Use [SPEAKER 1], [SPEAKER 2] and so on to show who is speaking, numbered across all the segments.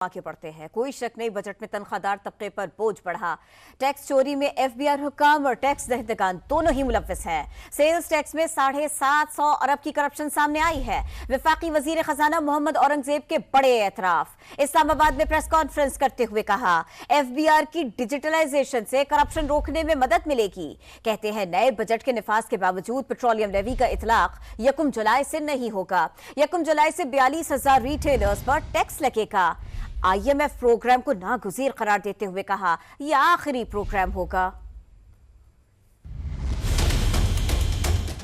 [SPEAKER 1] आगे बढ़ते हैं। कोई शक नहीं, बजट में तनख्वाहदार तबके पर बोझ बढ़ा। टैक्स चोरी में एफबीआर हुक्म और टैक्स दहशतगर्द दोनों ही मुलव्वस हैं। सेल्स टैक्स में 750 अरब की करप्शन सामने आई है। वफाकी वजीर खजाना मोहम्मद औरंगजेब के बड़े एतराफ। इस्लामाबाद में प्रेस कॉन्फ्रेंस करते हुए कहा, एफबीआर की डिजिटलाइजेशन से करप्शन रोकने में मदद मिलेगी। कहते हैं नए बजट के निफाज के बावजूद पेट्रोलियम लेवी का इतलाक 1 जुलाई से नहीं होगा। 1 जुलाई से 42,000 रिटेलर्स पर टैक्स लगेगा। IMF प्रोग्राम को नागुज़ीर करार देते हुए कहा, यह आखिरी प्रोग्राम होगा।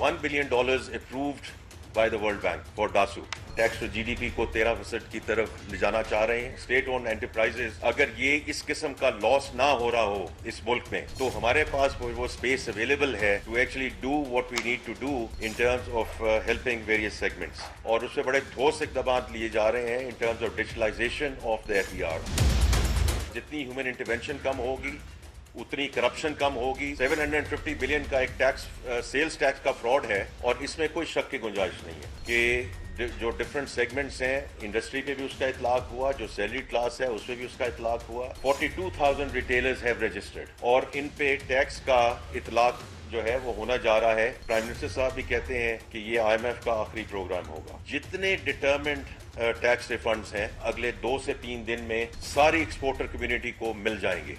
[SPEAKER 2] $1 billion approved by the World Bank for DASU. Tax to GDP को 13% की तरफ ले जाना चाह रहे हैं। स्टेट ओन्ड एंटरप्राइजेस, अगर ये इस किस्म का लॉस ना हो रहा हो इस मुल्क में, तो हमारे पास वो स्पेस अवेलेबल है to actually do what we need to do in terms of helping various segments. और उससे बड़े ठोस इक़दाम लिए जा रहे हैं in terms of digitalization of the FBR। जितनी ह्यूमन इंटरवेंशन कम होगी उतनी करप्शन कम होगी। 750 बिलियन का एक टैक्स सेल्स टैक्स का फ्रॉड है और इसमें कोई शक की गुंजाइश नहीं है कि जो डिफरेंट सेगमेंट्स हैं, इंडस्ट्री पे भी उसका इतलाक हुआ, जो सैलरी क्लास है उसमें भी उसका इतलाक हुआ। 42,000 रिटेलर्स हैव रजिस्टर्ड और इन पे टैक्स का इतलाक जो है वो होना जा रहा है। प्राइम मिनिस्टर साहब भी कहते हैं कि ये IMF का आखिरी प्रोग्राम होगा। जितने डिटरमिन्ड टैक्स रिफंड्स हैं अगले 2 से 3 दिन में सारी एक्सपोर्टर कम्युनिटी को मिल जाएंगे।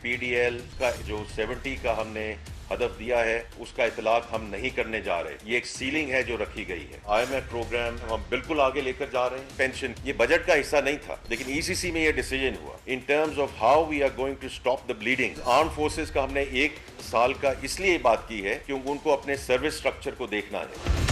[SPEAKER 2] PDL का जो 70 का हमने हदफ दिया है उसका इतलाक हम नहीं करने जा रहे। ये एक सीलिंग है जो रखी गई है। IMF प्रोग्राम हम बिल्कुल आगे लेकर जा रहे हैं। पेंशन ये बजट का हिस्सा नहीं था, लेकिन ECC में ये डिसीजन हुआ in terms of how we are going to stop the bleeding. Arm forces का हमने 1 साल का इसलिए बात की है क्योंकि उनको अपने सर्विस स्ट्रक्चर को देखना है।